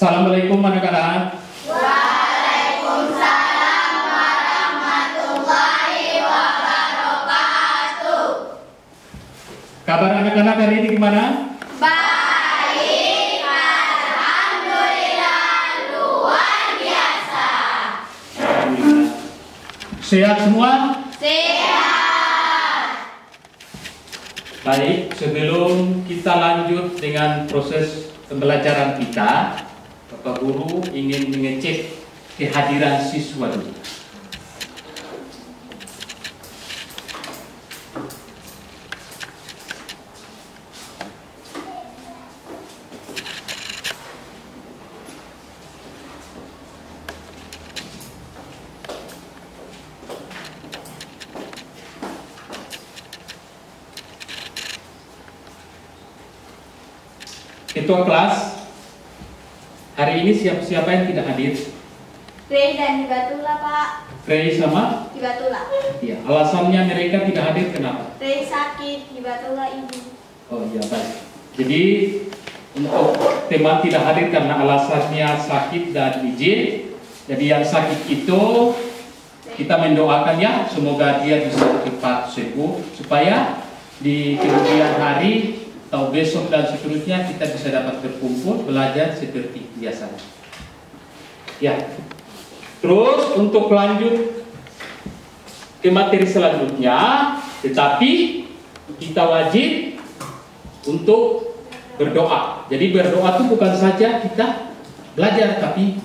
Assalamualaikum anak-anak. Waalaikumsalam warahmatullahi wabarakatuh. Kabar anak-anak hari ini gimana? Baik, alhamdulillah, luar biasa. Alhamdulillah. Sehat semua? Sehat. Baik, sebelum kita lanjut dengan proses pembelajaran kita, Bapak Guru ingin mengecek kehadiran siswa dulu. Ketua kelas, hari ini siapa yang tidak hadir? Rey dan Hibatullah, Pak. Rey sama? Hibatullah. Ya, alasannya mereka tidak hadir kenapa? Rey sakit, Hibatullah ibu. Oh iya, baik. Jadi untuk tema tidak hadir karena alasannya sakit dan izin. Jadi yang sakit itu kita mendoakan ya, semoga dia bisa cepat sembuh supaya di kemudian hari atau besok dan seterusnya kita bisa dapat berkumpul belajar seperti biasanya. Ya. Terus untuk lanjut ke materi selanjutnya, tetapi kita wajib untuk berdoa. Jadi berdoa itu bukan saja kita belajar, tapi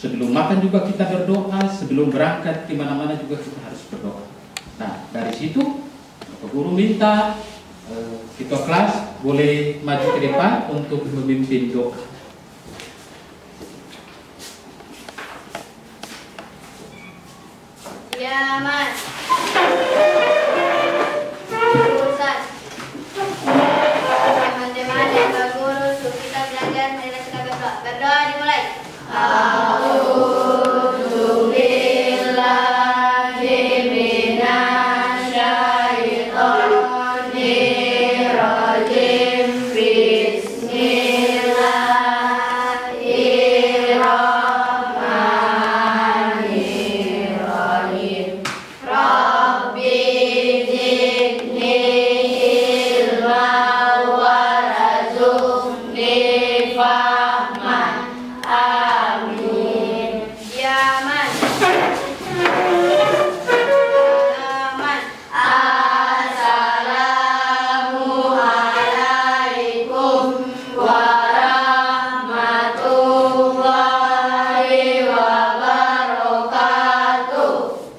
sebelum makan juga kita berdoa, sebelum berangkat ke mana-mana juga kita harus berdoa. Nah, dari situ Bapak Guru minta ketua kelas boleh maju ke depan untuk memimpin doa. Ya, Mas. Ustaz. Teman-teman dan Pak Guru, sebelum kita belajar, mari kita berdoa. Berdoa dimulai.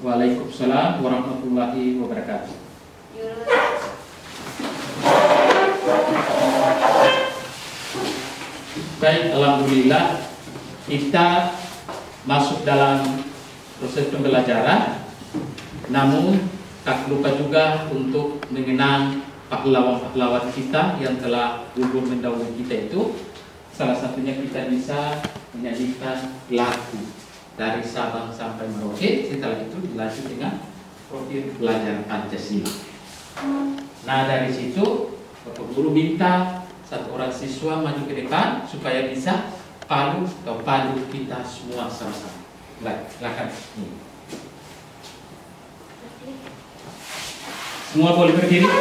Waalaikumsalam warahmatullahi wabarakatuh. Baik, alhamdulillah kita masuk dalam proses pembelajaran. Namun tak lupa juga untuk mengenang pahlawan-pahlawan kita yang telah gugur mendahului kita itu. Salah satunya kita bisa menyanyikan lagu dari Sabang sampai Merauke. Setelah itu dilanjut dengan profil belajar Pancasila. Nah, dari situ Bapak Guru minta satu orang siswa maju ke depan supaya bisa padu kita semua sama-sama. Baik, silakan. Semua boleh berdiri.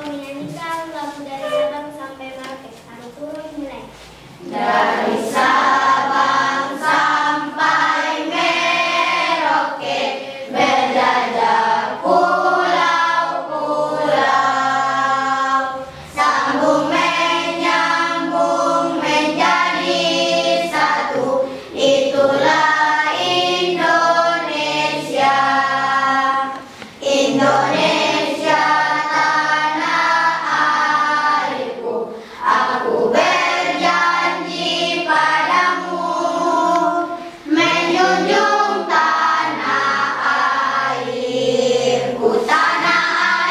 Menyanyikan lagu dari Sabang sampai Merauke. Satu turun mulai. Dari Sabang sampai Merauke, berjajah pulau-pulau, sambung menyambung menjadi satu, itulah Indonesia. Indonesia tanah airku, aku berjanji padamu, menjunjung tanah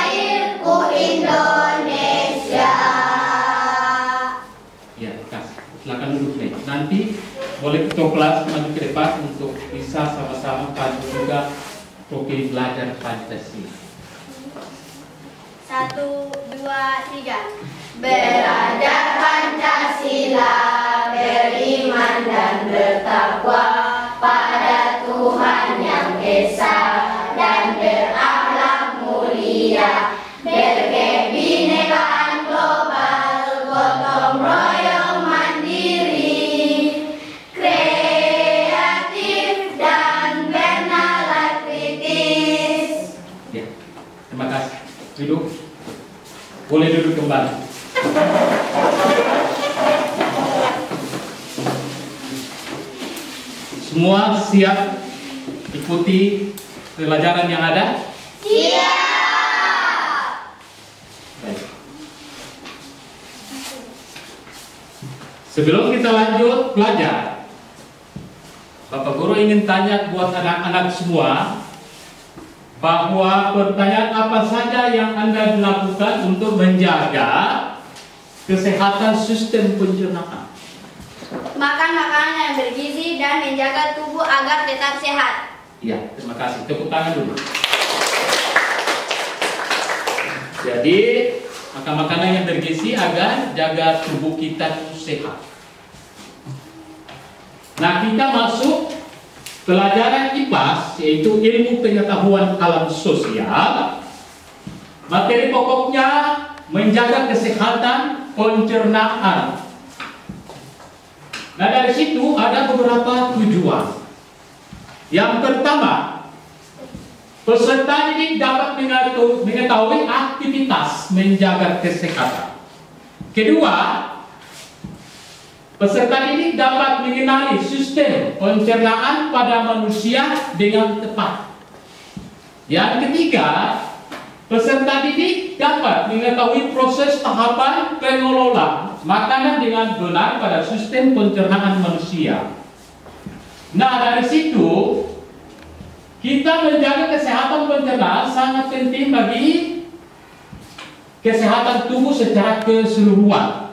airku Indonesia. Ya, silakan duduk nih. Nanti boleh ketua kelas maju ke depan untuk bisa sama-sama padu juga profil belajar Pancasila. 1, 2, 3. Belajar Pancasila, beriman dan bertakwa pada Tuhan Yang Esa, dan berakhlak mulia, berkebinekaan global, gotong royong mandiri, kreatif dan bernalar kritis. Ya, terima kasih. Duduk. Boleh duduk kembali. Semua siap ikuti pelajaran yang ada? Siap. Baik. Sebelum kita lanjut belajar, Bapak Guru ingin tanya buat anak-anak semua, bahwa pertanyaan apa saja yang Anda lakukan untuk menjaga kesehatan sistem pencernaan? Makan makanan yang bergizi dan menjaga tubuh agar tetap sehat. Ya, terima kasih. Tepuk tangan dulu. Jadi, makan makanan yang bergizi agar jaga tubuh kita sehat. Nah, kita masuk pelajaran IPAS, yaitu ilmu pengetahuan alam sosial. Materi pokoknya menjaga kesehatan pencernaan. Nah, dari situ ada beberapa tujuan. Yang pertama, peserta didik dapat mengetahui aktivitas menjaga kesehatan. Kedua, peserta didik dapat mengenali sistem pencernaan pada manusia dengan tepat. Yang ketiga, peserta didik dapat mengetahui proses tahapan pengelola makanan dengan benar pada sistem pencernaan manusia. Nah, dari situ kita menjaga kesehatan pencernaan sangat penting bagi kesehatan tubuh secara keseluruhan.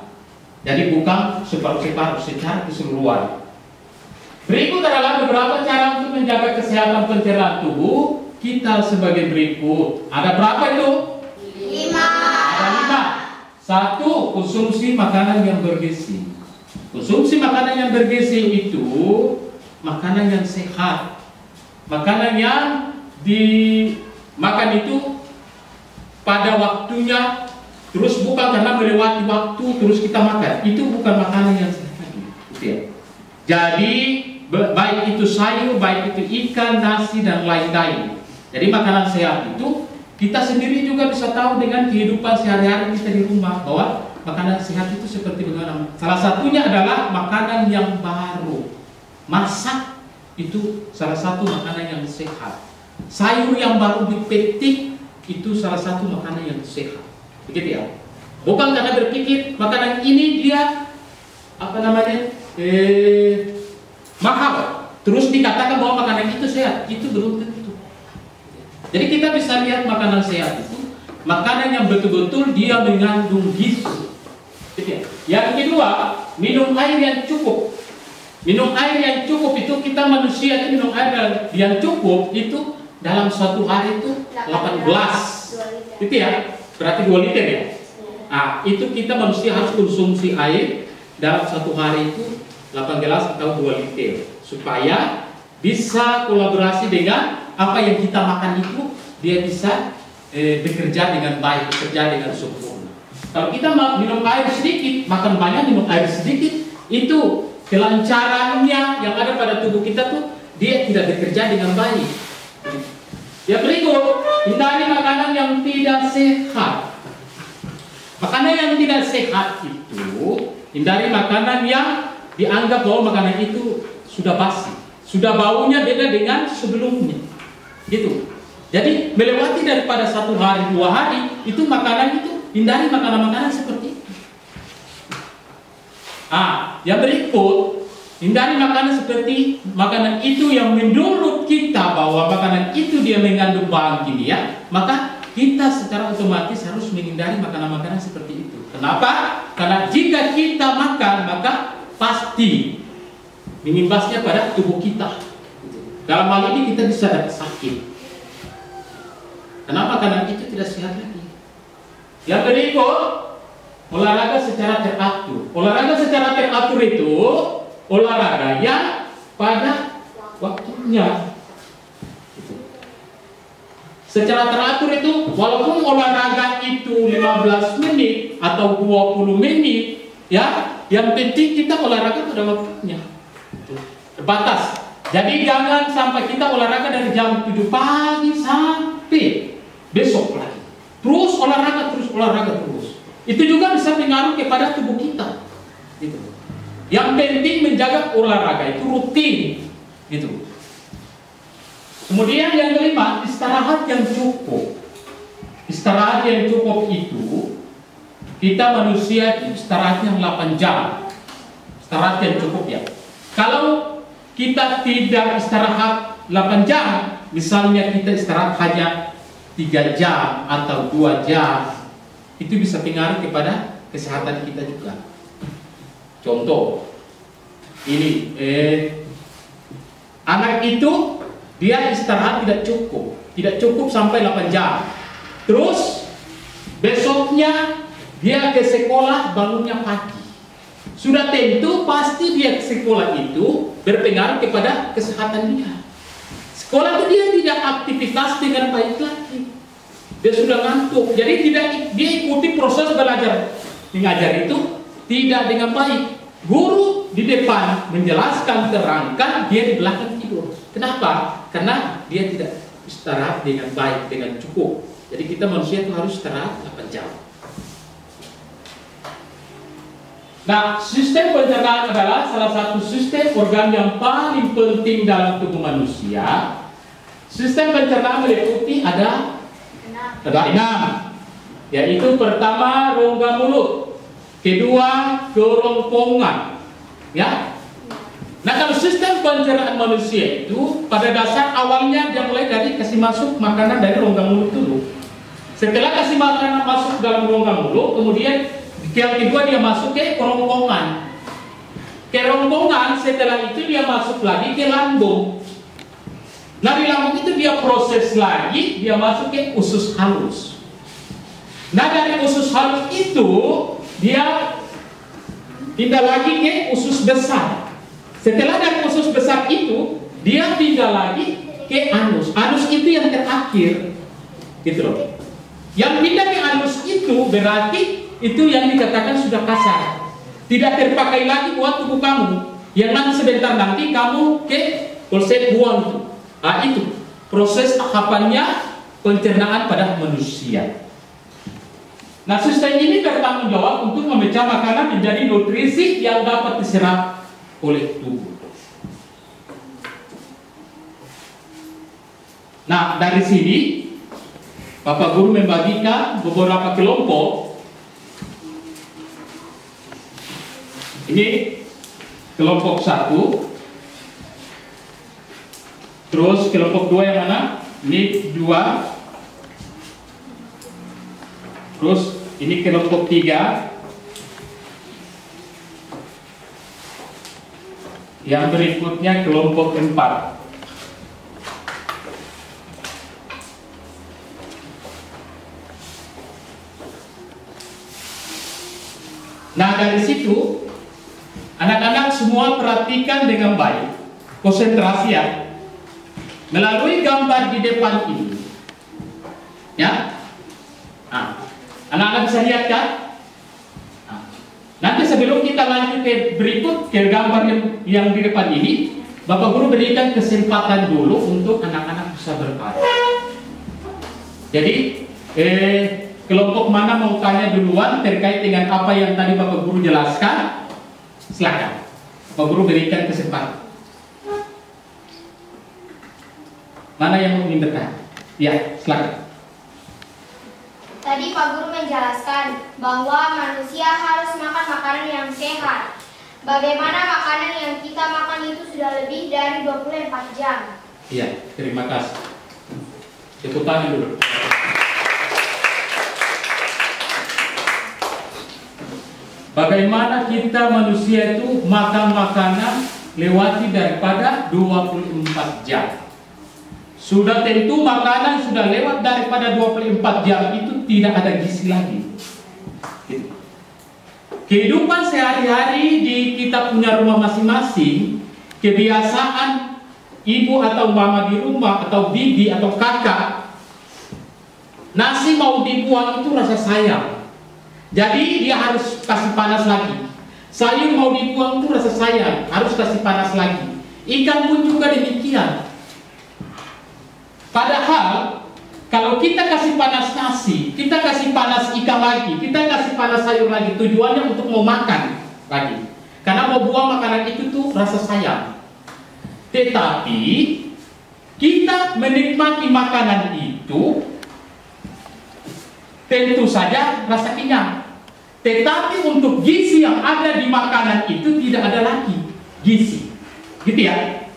Jadi bukan separuh-separuh, secara keseluruhan. Berikut adalah beberapa cara untuk menjaga kesehatan pencernaan tubuh kita sebagai berikut. Ada berapa itu? 5. Ada 5. 1. Konsumsi makanan yang bergizi. Konsumsi makanan yang bergizi itu makanan yang sehat. Makanan yang dimakan itu pada waktunya, terus bukan karena melewati waktu terus kita makan. Itu bukan makanan yang sehat. Gitu ya. Jadi baik itu sayur, baik itu ikan, nasi dan lain-lain. Jadi makanan sehat itu kita sendiri juga bisa tahu dengan kehidupan sehari-hari kita di rumah, bahwa makanan sehat itu seperti bagaimana. Salah satunya adalah makanan yang baru. Masak itu salah satu makanan yang sehat. Sayur yang baru dipetik itu salah satu makanan yang sehat. Begitu ya. Bukan karena berpikir makanan ini dia mahal, terus dikatakan bahwa makanan itu sehat. Itu belum tentu. Jadi kita bisa lihat makanan sehat itu makanan yang betul-betul dia mengandung gizi. Yang kedua, minum air yang cukup. Minum air yang cukup itu kita manusia itu minum air yang cukup itu dalam suatu hari itu 8 gelas. Itu ya, berarti 2 liter ya. Nah, itu kita manusia harus konsumsi air dalam satu hari itu 8 gelas atau 2 liter supaya bisa kolaborasi dengan apa yang kita makan itu, dia bisa bekerja dengan baik, bekerja dengan sempurna. Kalau kita minum air sedikit, makan banyak, minum air sedikit, itu kelancarannya yang ada pada tubuh kita tuh dia tidak bekerja dengan baik. Ya, berikut, hindari makanan yang tidak sehat. Makanan yang tidak sehat itu hindari makanan yang dianggap bahwa makanan itu sudah basi, sudah baunya beda dengan sebelumnya. Gitu. Jadi melewati daripada 1 hari 2 hari itu makanan itu hindari makanan-makanan seperti itu. Yang berikut, hindari makanan seperti makanan itu yang menurut kita bahwa makanan itu dia mengandung bahan kimia, maka kita secara otomatis harus menghindari makanan-makanan seperti itu. Kenapa? Karena jika kita makan maka pasti mengimbasnya pada tubuh kita. Dalam hal ini kita bisa sakit. Kenapa? Karena itu tidak sehat lagi. Yang berikut, olahraga secara teratur. Olahraga secara teratur itu olahraga yang pada waktunya. Secara teratur itu, walaupun olahraga itu 15 menit atau 20 menit, ya, yang penting kita olahraga pada waktunya. Terbatas. Jadi jangan sampai kita olahraga dari jam 7 pagi sampai besok lagi. Terus olahraga terus. Itu juga bisa pengaruh kepada tubuh kita. Gitu. Yang penting menjaga olahraga itu rutin. Gitu. Kemudian yang kelima, istirahat yang cukup. Istirahat yang cukup itu, kita manusia itu istirahatnya 8 jam. Istirahat yang cukup ya. Kalau kita tidak istirahat 8 jam, misalnya kita istirahat hanya 3 jam atau 2 jam, itu bisa pengaruh kepada kesehatan kita juga. Contoh, ini anak itu dia istirahat tidak cukup sampai 8 jam. Terus besoknya dia ke sekolah bangunnya pagi. Sudah tentu pasti dia ke sekolah itu berpengaruh kepada kesehatan dia. Sekolah itu dia tidak aktivitas dengan baik lagi. Dia sudah ngantuk. Jadi dia ikuti proses belajar mengajar itu tidak dengan baik. Guru di depan menjelaskan, terangkan, dia di belakang tidur. Kenapa? Karena dia tidak istirahat dengan baik, dengan cukup. Jadi kita manusia itu harus istirahat 8 jam. Nah, sistem pencernaan adalah salah satu sistem organ yang paling penting dalam tubuh manusia. Sistem pencernaan meliputi ada 6, yaitu pertama rongga mulut, kedua kerongkongan, ya. Nah, kalau sistem pencernaan manusia itu pada dasar awalnya dia mulai dari kasih masuk makanan dari rongga mulut dulu. Setelah kasih makanan masuk dalam rongga mulut, kemudian yang kedua dia masuk ke kerongkongan. Kerongkongan setelah itu dia masuk lagi ke lambung. Nah, di lambung itu dia proses lagi, dia masuk ke usus halus. Nah, dari usus halus itu dia pindah lagi ke usus besar. Setelah dari usus besar itu, dia pindah lagi ke anus. Anus itu yang terakhir, gitu loh. Yang pindah ke anus itu berarti itu yang dikatakan sudah kasar, tidak terpakai lagi buat tubuh kamu. Yang nanti sebentar nanti kamu ke polsek buang itu. Nah, itu proses tahapannya pencernaan pada manusia. Nah, sistem ini bertanggung jawab untuk memecah makanan menjadi nutrisi yang dapat diserap oleh tubuh. Nah, dari sini Bapak Guru membagikan beberapa kelompok. Ini kelompok 1, terus kelompok 2 yang mana? Ini 2, terus ini kelompok 3. Yang berikutnya kelompok 4. Nah, dari situ anak-anak semua perhatikan dengan baik, konsentrasi ya. Melalui gambar di depan ini, ya. Nah, anak-anak bisa lihat kan? Nanti sebelum kita lanjut ke berikut ke gambar yang di depan ini, Bapak Guru berikan kesempatan dulu untuk anak-anak bisa bertanya. Jadi kelompok mana mau tanya duluan terkait dengan apa yang tadi Bapak Guru jelaskan? Silakan. Bapak Guru berikan kesempatan. Mana yang mau ingin bertanya? Ya, silakan. Tadi Pak Guru menjelaskan bahwa manusia harus makan makanan yang sehat. Bagaimana makanan yang kita makan itu sudah lebih dari 24 jam? Iya, terima kasih. Tepuk tangan dulu. Bagaimana kita manusia itu makan makanan lewati daripada 24 jam? sudah tentu makanan sudah lewat daripada 24 jam itu tidak ada gizi lagi. Gitu. Kehidupan sehari-hari di kita punya rumah masing-masing, kebiasaan ibu atau mama di rumah atau bibi atau kakak, nasi mau dibuang itu rasa sayang. Jadi dia harus kasih panas lagi. Sayur mau dibuang itu rasa sayang, harus kasih panas lagi. Ikan pun juga demikian. Padahal kalau kita kasih panas nasi, kita kasih panas ikan lagi, kita kasih panas sayur lagi, tujuannya untuk mau makan lagi. Karena mau buang makanan itu tuh rasa sayang. Tetapi kita menikmati makanan itu tentu saja rasa kenyang. Tetapi untuk gizi yang ada di makanan itu tidak ada lagi gizi. Gitu ya.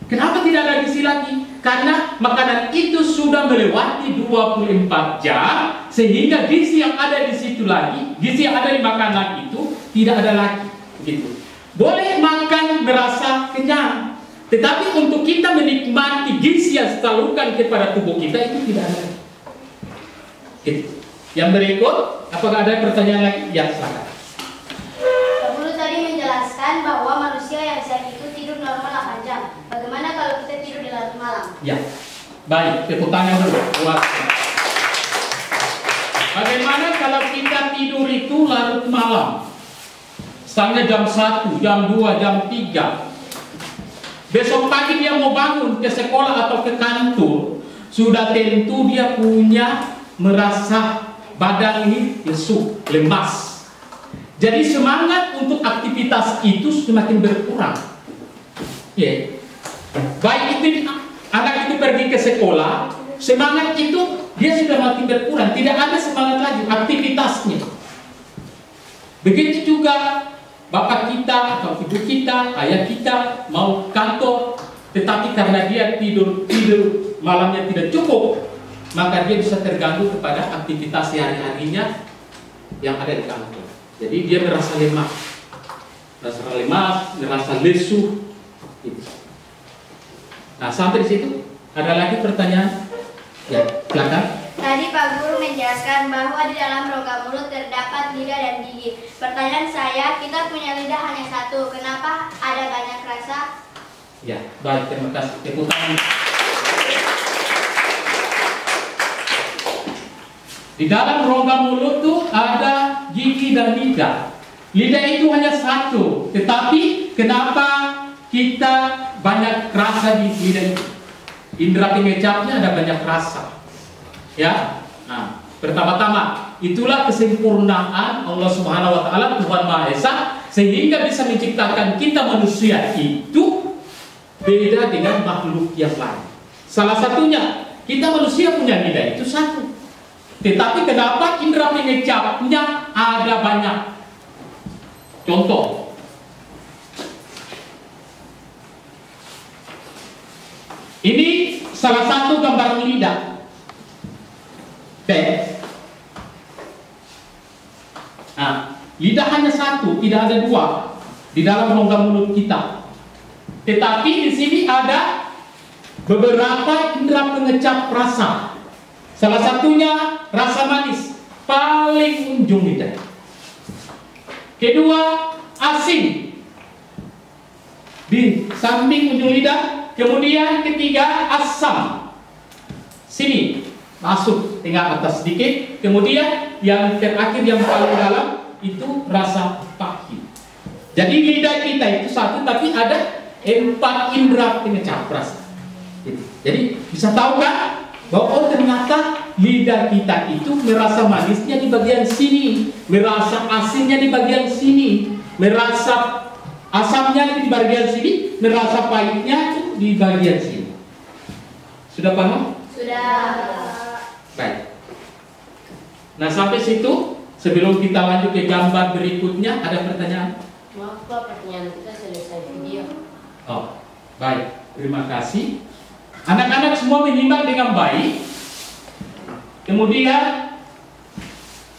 Kenapa tidak ada gizi lagi? Karena makanan itu sudah melewati 24 jam, sehingga gizi yang ada di situ lagi, gizi yang ada di makanan itu tidak ada lagi. Begitu. Boleh makan merasa kenyang, tetapi untuk kita menikmati gizi yang tersalurkan kepada tubuh kita itu tidak ada lagi. Gitu. Yang berikut, apakah ada pertanyaan lagi? Ya, silakan. Pak Guru tadi menjelaskan bahwa manusia yang sehat itu tidur normal 8 jam. Bagaimana kalau kita tidur di larut malam? Ya, baik. Tepuk tangan dulu. Buat. Bagaimana kalau kita tidur itu larut malam? Misalnya jam 1, jam 2, jam 3. Besok pagi dia mau bangun ke sekolah atau ke kantor, sudah tentu dia punya merasa badan ini lesu, lemas. Jadi semangat untuk aktivitas itu semakin berkurang. Ya. Baik itu anak itu pergi ke sekolah, semangat itu dia sudah makin berkurang, tidak ada semangat lagi aktivitasnya. Begitu juga bapak kita atau ibu kita, ayah kita mau kantor, tetapi karena dia tidur malamnya tidak cukup, maka dia bisa terganggu kepada aktivitas sehari-harinya yang ada di kantor. Jadi dia merasa lemah, merasa lesu. Gitu. Nah, sampai di situ ada lagi pertanyaan? Ya, silakan. Tadi Pak Guru menjelaskan bahwa di dalam rongga mulut terdapat lidah dan gigi. Pertanyaan saya, kita punya lidah hanya satu, kenapa ada banyak rasa? Ya, baik, terima kasih. Tepuk tangan. Di dalam rongga mulut tuh ada gigi dan lidah. Lidah itu hanya satu, tetapi kenapa kita banyak rasa di lidah itu? Indra pengecapnya ada banyak rasa. Ya, nah, pertama-tama itulah kesempurnaan Allah Subhanahu Wa Taala, Tuhan Maha Esa, sehingga bisa menciptakan kita manusia itu beda dengan makhluk yang lain. Salah satunya kita manusia punya lidah itu satu, tetapi kenapa indra pengecapnya ada banyak? Contoh, ini salah satu gambar lidah. Nah, lidah hanya satu, tidak ada dua di dalam rongga mulut kita. Tetapi di sini ada beberapa indera pengecap rasa. Salah satunya rasa manis, paling ujung lidah. Kedua, asin di samping ujung lidah. Kemudian ketiga, asam. Sini masuk tengah atas sedikit. Kemudian yang terakhir yang paling dalam itu rasa pahit. Jadi lidah kita itu satu, tapi ada 4 indera pengecap rasa. Jadi bisa tahu kan bahwa oh ternyata lidah kita itu merasa manisnya di bagian sini, merasa asinnya di bagian sini, merasa asamnya di bagian sini, merasa pahitnya di bagian sini. Sudah paham? Sudah. Baik. Nah, sampai situ sebelum kita lanjut ke gambar berikutnya, ada pertanyaan? Maaf Pak, pertanyaan kita selesai video. Oh, baik. Terima kasih. Anak-anak semua menyimak dengan baik. Kemudian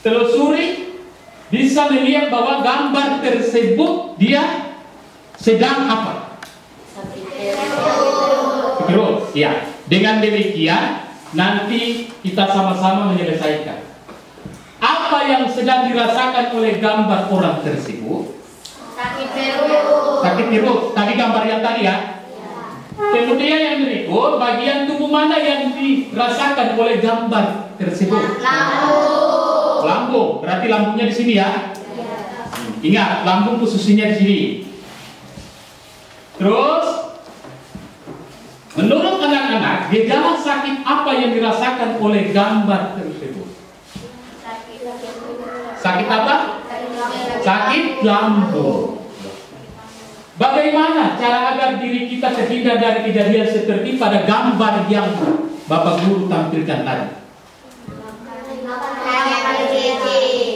telusuri, bisa melihat bahwa gambar tersebut dia sedang apa? Sakit Perut. Ya. Dengan demikian, nanti kita sama-sama menyelesaikan. Apa yang sedang dirasakan oleh gambar orang tersebut? Sakit perut. Sakit perut. Tadi gambar yang tadi ya. Kemudian yang berikut, bagian tubuh mana yang dirasakan oleh gambar tersebut? Lambung. Lambung. Berarti lambungnya di sini ya. Ingat, lambung posisinya di sini. Terus, menurut anak-anak, gejala sakit apa yang dirasakan oleh gambar tersebut? Sakit apa? Sakit lambung. Bagaimana cara agar diri kita terhindar dari kejadian seperti pada gambar yang Bapak Guru tampilkan tadi?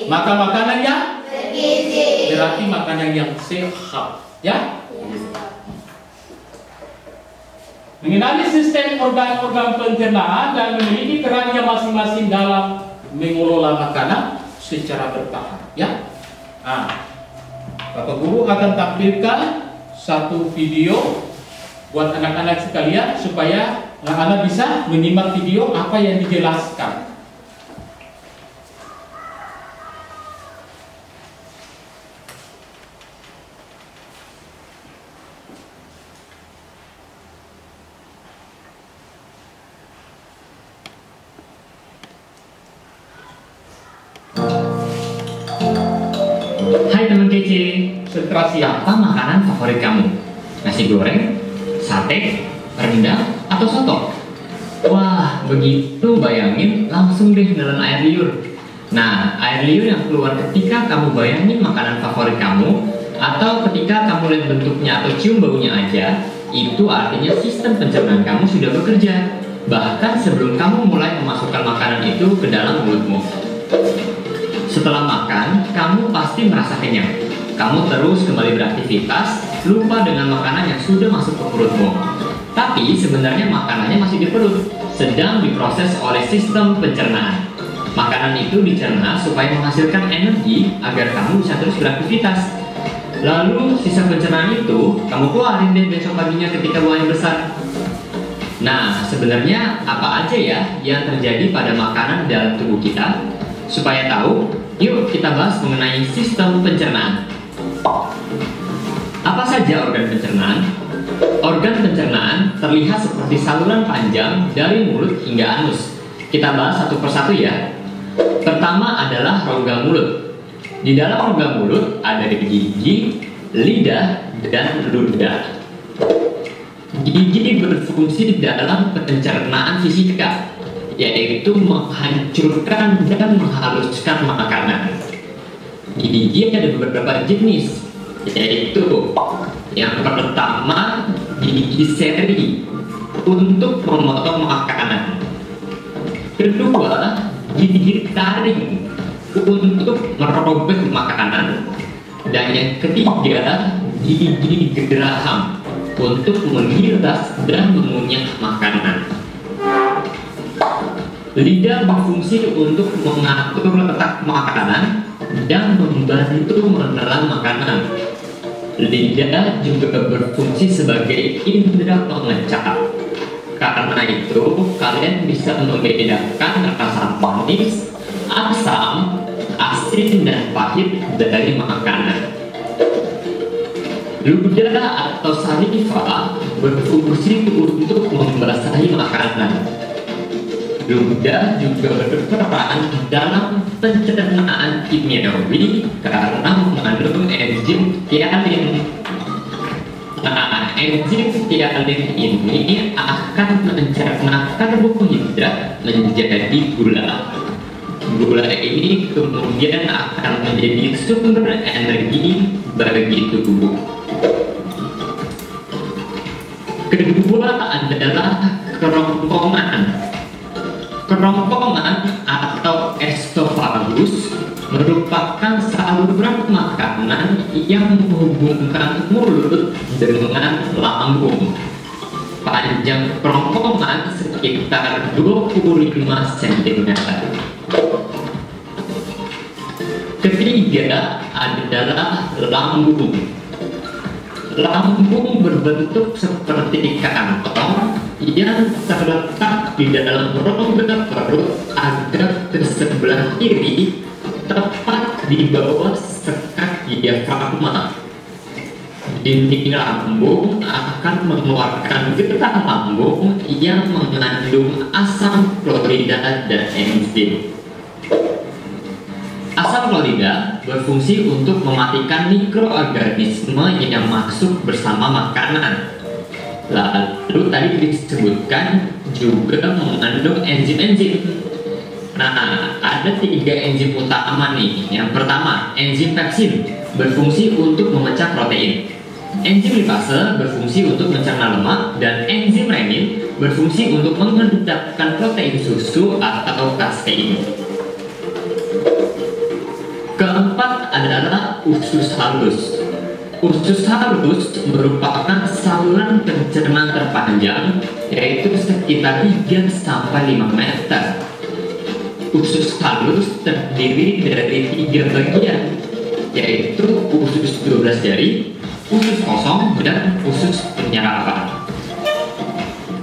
Maka makanan yang bergizi. Berarti makanan yang sehat, ya? Mengenali sistem organ-organ pencernaan dan memiliki perannya masing-masing dalam mengelola makanan secara bertahap, ya. Nah, Bapak Guru akan tampilkan satu video buat anak-anak sekalian supaya anak-anak bisa menyimak video apa yang dijelaskan. Hai teman kece, Setelah siang. apa makanan favorit kamu? Nasi goreng, sate, rendang, atau soto? Wah, begitu bayangin langsung deh nelen air liur. Nah, air liur yang keluar ketika kamu bayangin makanan favorit kamu, atau ketika kamu lihat bentuknya atau cium baunya aja, itu artinya sistem pencernaan kamu sudah bekerja. Bahkan sebelum kamu mulai memasukkan makanan itu ke dalam mulutmu. Setelah makan, kamu pasti merasa kenyang. Kamu terus kembali beraktivitas, lupa dengan makanan yang sudah masuk ke perutmu. Tapi sebenarnya makanannya masih di perut, sedang diproses oleh sistem pencernaan. Makanan itu dicerna supaya menghasilkan energi agar kamu bisa terus beraktivitas. Lalu sisa pencernaan itu kamu keluarin deh besok paginya ketika buahnya besar. Nah, sebenarnya apa aja ya yang terjadi pada makanan dalam tubuh kita? Supaya tahu, yuk kita bahas mengenai sistem pencernaan. Apa saja organ pencernaan? Organ pencernaan terlihat seperti saluran panjang dari mulut hingga anus. Kita bahas satu persatu ya. Pertama adalah rongga mulut. Di dalam rongga mulut ada gigi, lidah, dan ludah. Gigi berfungsi dalam pencernaan fisika, yaitu menghancurkan dan menghaluskan makanan. Gigi ada beberapa jenis, yaitu yang pertama gigi seri untuk memotong makanan, kedua gigi taring untuk merobek makanan, dan yang ketiga gigi geraham untuk mengiras dan mengunyah makanan. Lidah berfungsi untuk mengatur letak makanan dan membantu menelan makanan. Lidah juga berfungsi sebagai indera pengecap. Karena itu, kalian bisa membedakan rasa manis, asam, asin, dan pahit dari makanan. Ludah atau saliva berfungsi untuk membasahi makanan. Ludah juga berperan dalam pencernaan kimiawi karena mengandung enzim tialin. Nah, enzim tialin ini akan mencerna karbohidrat menjadi gula. Gula ini kemudian akan menjadi sumber energi bagi tubuh. Kedua adalah kerongkongan. Kerongkongan atau esofagus merupakan saluran makanan yang menghubungkan mulut dengan lambung. Panjang kerongkongan sekitar 25 cm. Ketiga adalah lambung. Lambung berbentuk seperti kantong yang terletak di dalam rongga perut agak ke sebelah kiri, tepat di bawah sekat diafragma. Dinding lambung akan mengeluarkan getah lambung yang mengandung asam klorida dan enzim. Asam klorida berfungsi untuk mematikan mikroorganisme yang masuk bersama makanan. Lalu tadi disebutkan juga mengandung enzim-enzim. Nah, ada 3 enzim utama nih. Yang pertama, enzim pepsin berfungsi untuk memecah protein. Enzim lipase berfungsi untuk mencerna lemak, dan enzim renin berfungsi untuk mengendapkan protein susu atau kasein. Keempat adalah usus halus. Usus halus merupakan saluran pencernaan terpanjang, yaitu sekitar 3-5 meter. Usus halus terdiri dari 3 bagian, yaitu usus 12 jari, usus kosong, dan usus penyerapan.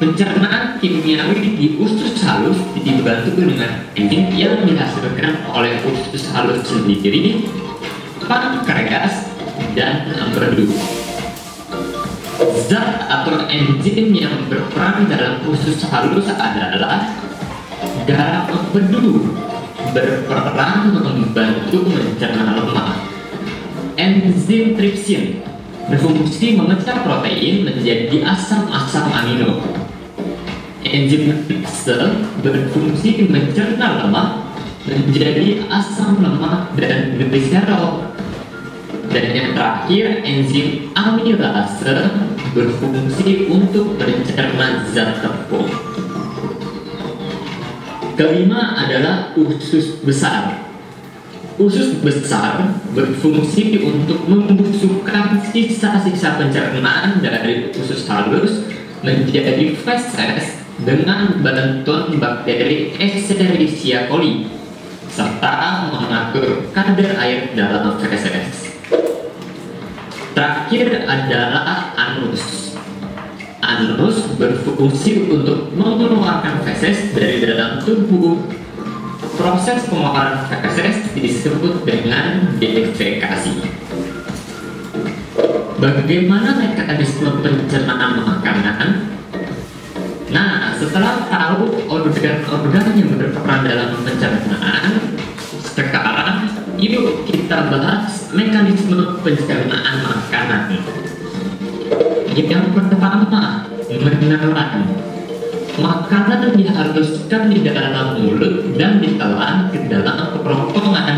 Pencernaan kimiawi di usus halus dibantu dengan enzim yang dihasilkan oleh usus halus sendiri, pankreas, dan empedu. Zat atau enzim yang berperan dalam usus halus adalah garam empedu, berperan membantu mencerna lemak. Enzim tripsin berfungsi memecah protein menjadi asam-asam amino. Enzim lipase berfungsi mencerna lemak menjadi asam lemak dan gliserol. Dan yang terakhir, enzim amilase berfungsi untuk mencerna zat tepung. Kelima adalah usus besar. Usus besar berfungsi untuk membusukkan sisa-sisa pencernaan dari usus halus menjadi feses dengan bantuan bakteri Escherichia coli, serta mengatur kadar air dalam feses. Terakhir adalah anus. Anus berfungsi untuk mengeluarkan feses dari dalam tubuh. Proses pengeluaran feses disebut dengan defekasi. Bagaimana mekanisme pencernaan makanan? Nah, setelah tahu organ-organ yang berperan dalam pencernaan, sekarang yuk kita bahas mekanisme pencernaan makanan. Yang pertama, menelan. Makanan dihaluskan di dalam mulut dan ditelan ke dalam kerongkongan.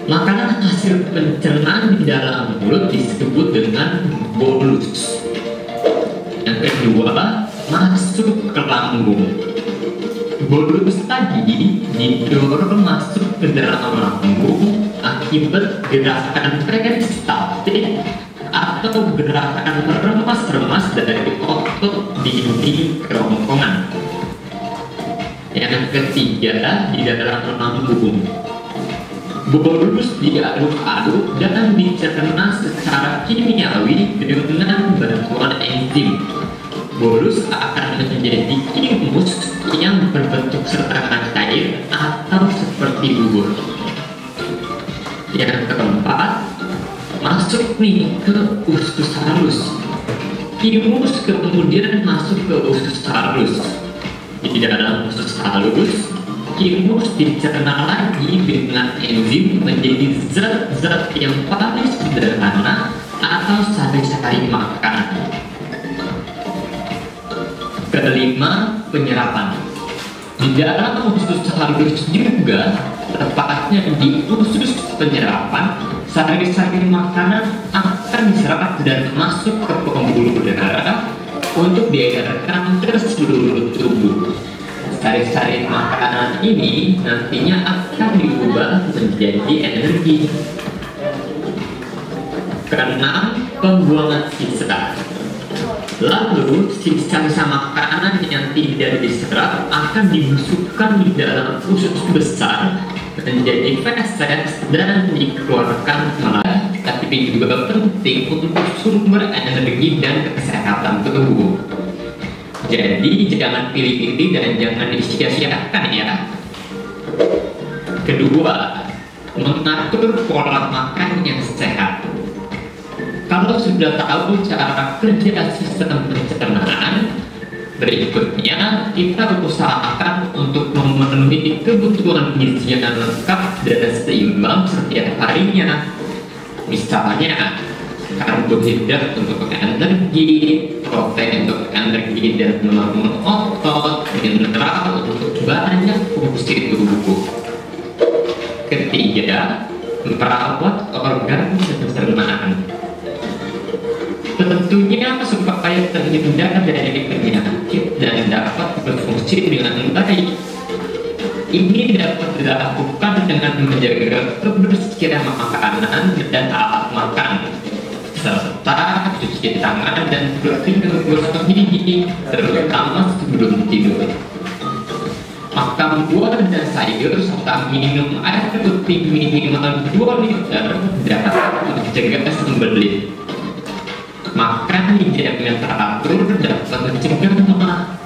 Makanan hasil pencernaan di dalam mulut disebut dengan bolus. Yang kedua, masuk ke lambung. Bolus tadi didorong masuk ke dalam lambung akibat gerakan peristaltik atau gerakan remas-remas dari otot dinding kerongkongan. Yang ketiga, di dalam lambung, bolus diaduk-aduk dan dicerna secara kimiawi dengan bantuan enzim. Bolus akan menjadi kimus yang berbentuk setengah cair atau seperti bubur. Yang keempat, masuk nih ke usus halus. Kimus kemudian masuk ke usus halus. Di dalam usus halus, kimus dicerna lagi dengan enzim menjadi zat-zat yang paling sederhana atau sari-sari makanan. Kelima, penyerapan. Di dalam usus halus juga, tepatnya di usus penyerapan, sari-sari makanan akan diserap dan masuk ke pembuluh darah untuk diedarkan ke seluruh tubuh. Sari-sari makanan ini nantinya akan diubah menjadi energi. Keenam, pembuangan sisa. Lalu sisa-sisa makanan yang tidak diserap akan dibusukkan di dalam usus besar menjadi feses dan dikeluarkan melalui. Tapi juga penting untuk sumber energi dan kesehatan tubuh. Jadi jangan pilih-pilih dan jangan disia-siakan ya. Kedua, mengatur pola makan yang sehat. Kalau sudah tahu cara kerja sistem pencernaan, berikutnya kita usahakan untuk memenuhi kebutuhan gizi yang lengkap dan seimbang setiap harinya. Misalnya, karbohidrat untuk energi, protein untuk energi dan membangun otot, mineral untuk banyak fungsi tubuh. Ketiga, merawat organ pencernaan. Tentunya supaya terhindar dari penyakit dan dapat berfungsi dengan baik. Ini dapat dilakukan dengan menjaga kebersihan makanan dan alat makan, serta cuci tangan dan rutin menggosok gigi, terutama sebelum tidur. Makan buah dan sayur serta minum air putih minimal 2 liter dapat mencegah sembelit. Makan di jam yang teratur dapat mencegah lemak.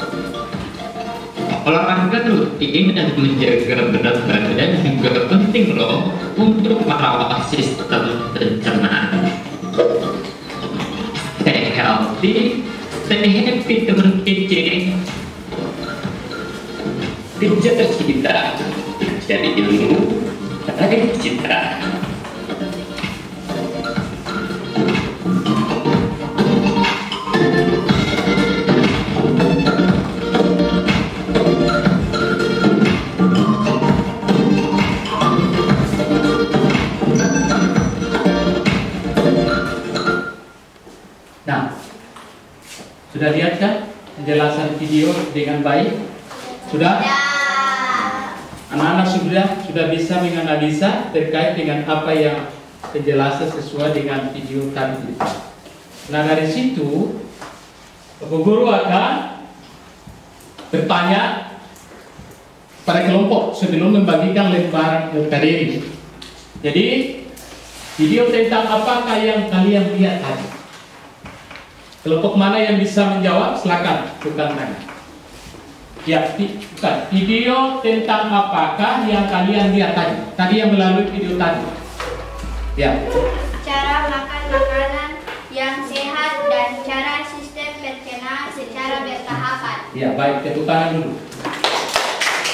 Olahraga rutin dan menjaga berat badan juga penting loh untuk merawat sistem pencernaan. Stay healthy, stay happy teman kece. Kejar cita, cari ilmu, cari cita. Nah, sudah lihat kan penjelasan video dengan baik? Sudah? Anak-anak sudah bisa menganalisa terkait dengan apa yang penjelasan sesuai dengan video tadi. Nah, dari situ Bapak Guru akan bertanya pada kelompok sebelum membagikan lembaran LKDN. Jadi, video tentang apakah yang kalian lihat tadi? Kelompok mana yang bisa menjawab? Silakan bukan tanya. Ya, bukan. Video tentang apakah yang kalian lihat tadi? Tadi yang melalui video tadi. Ya. Cara makan makanan yang sehat dan cara sistem pencernaan secara bertahapan. Ya, baik. Tepuk tangan dulu.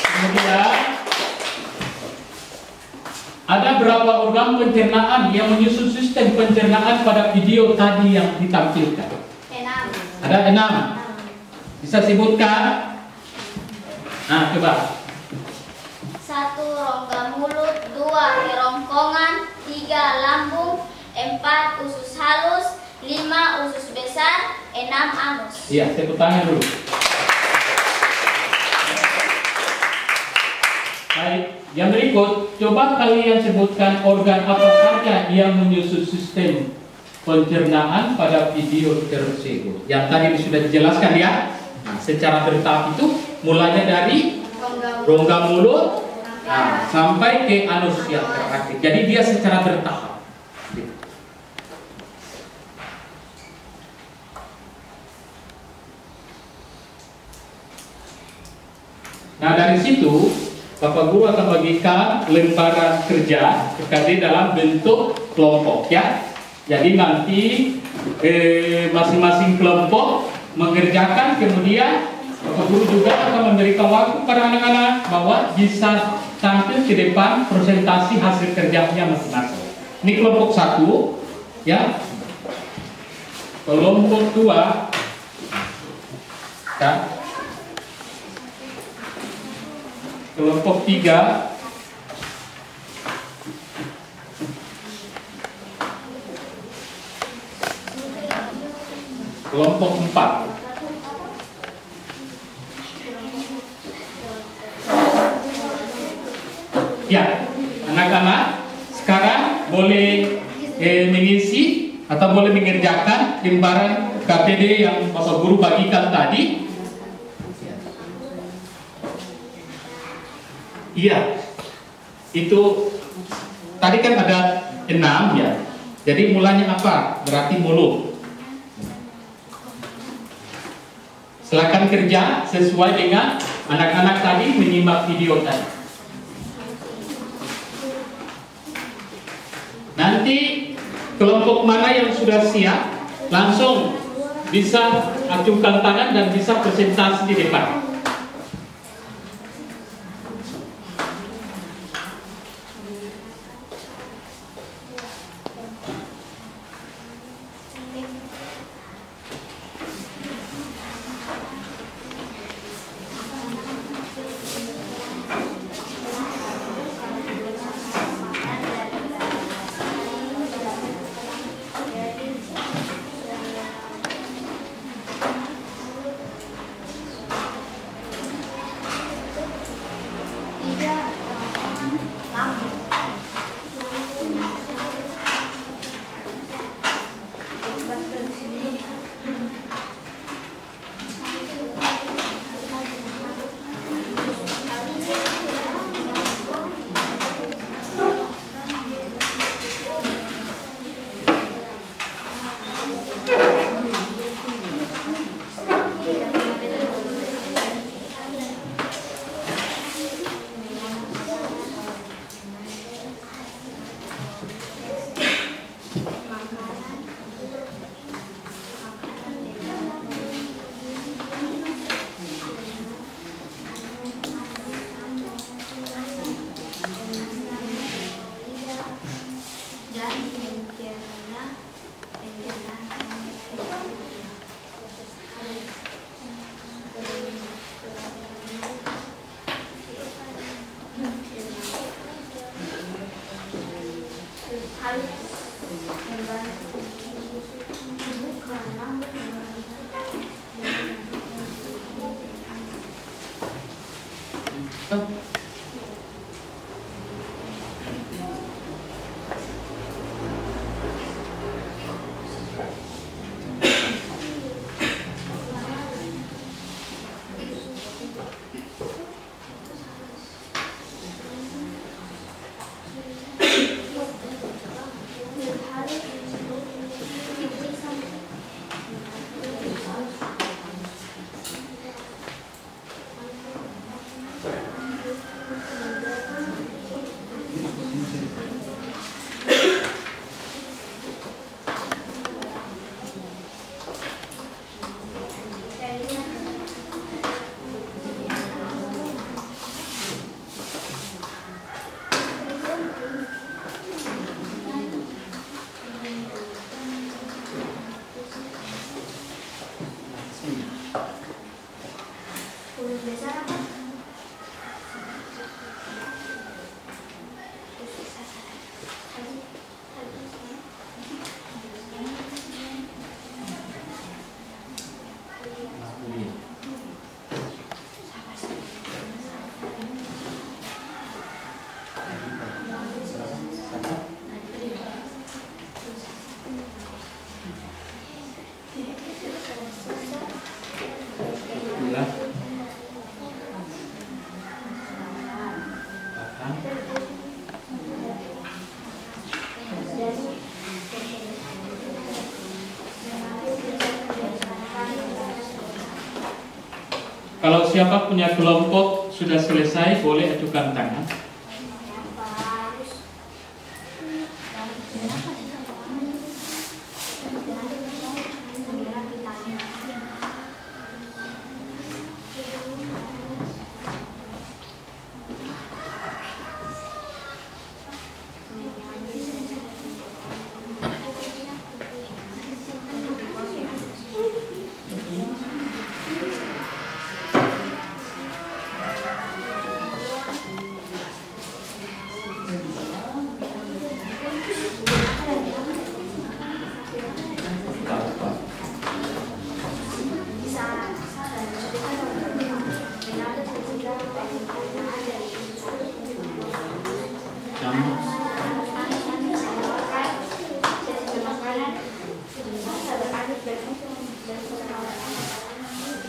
Kemudian ada berapa organ pencernaan yang menyusun sistem pencernaan pada video tadi yang ditampilkan? 6. Ada 6. Bisa sebutkan? Nah, coba. 1. Rongga mulut, 2. Kerongkongan, 3. Lambung, 4. Usus halus, 5. Usus besar, 6. anus. Iya, tepuk tangan dulu. Baik, yang berikut, coba kalian sebutkan organ apa saja yang menyusun sistem pencernaan pada video tersebut. Yang tadi sudah dijelaskan ya. Nah, secara bertahap itu mulanya dari rongga mulut sampai ke anus yang terakhir. Jadi dia secara bertahap. Nah, dari situ Bapak Guru akan bagikan lembaran kerja TKD dalam bentuk kelompok ya. Jadi nanti masing-masing kelompok mengerjakan, kemudian Bapak Guru juga akan memberikan waktu pada anak-anak bahwa bisa tampil ke depan presentasi hasil kerjanya masing-masing. Ini kelompok 1 ya. Kelompok 2 ya. Kelompok 3 kelompok 4 ya. Anak-anak sekarang boleh mengisi atau boleh mengerjakan lembaran KPD yang Bapak Guru bagikan tadi. Iya, itu tadi kan ada 6 ya. Jadi mulanya apa? Berarti mulut. 1, Silakan kerja sesuai dengan anak-anak tadi menyimak video tadi. Nanti kelompok mana yang sudah siap langsung bisa acungkan tangan dan bisa presentasi di depan. Kalau siapa punya kelompok sudah selesai, boleh ajukan tangan.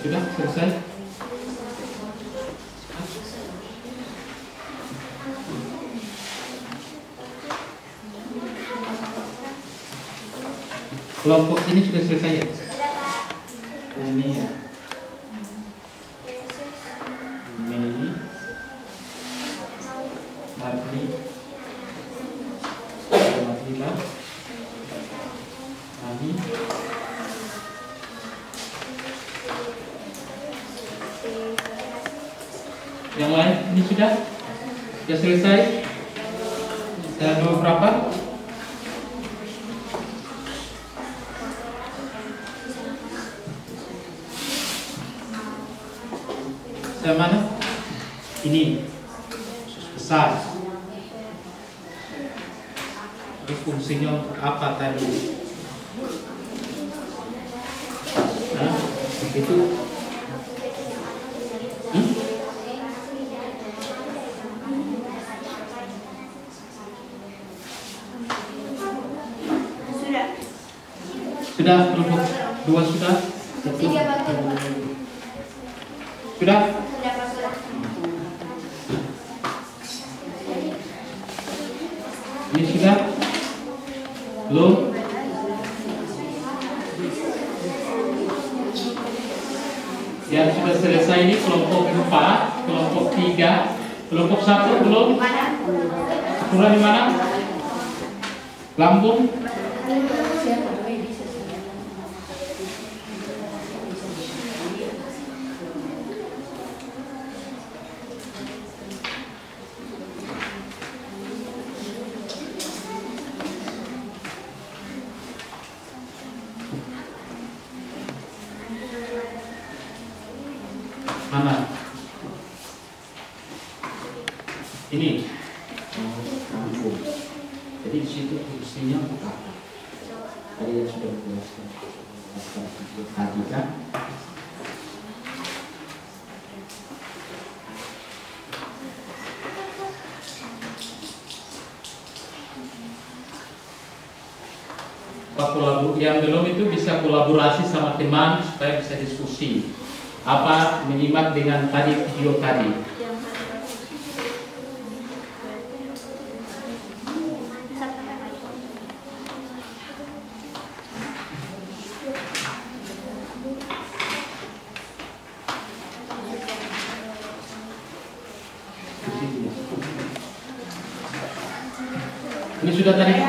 Sudah selesai? Kelompok ini sudah selesai ya? Ini ya. Ardi, Madila, Ani. Yang lain ini sudah selesai. Saya mau berapa? Saya mana? Ini besar. Terus fungsinya untuk apa tadi? Nah, itu. Sudah kelompok 2 sudah? Sudah? Ini sudah? Belum? Yang sudah selesai ini kelompok 4, kelompok 3, kelompok 1 belum? Kurang di mana? Lambung? Mana? Ini. Jadi di situ fungsinya apa? Tadi yang sudah dijelaskan tadi kan? Yang belum itu bisa kolaborasi sama teman supaya bisa diskusi. Apa menyimak dengan tadi video tadi. Ini sudah tadi?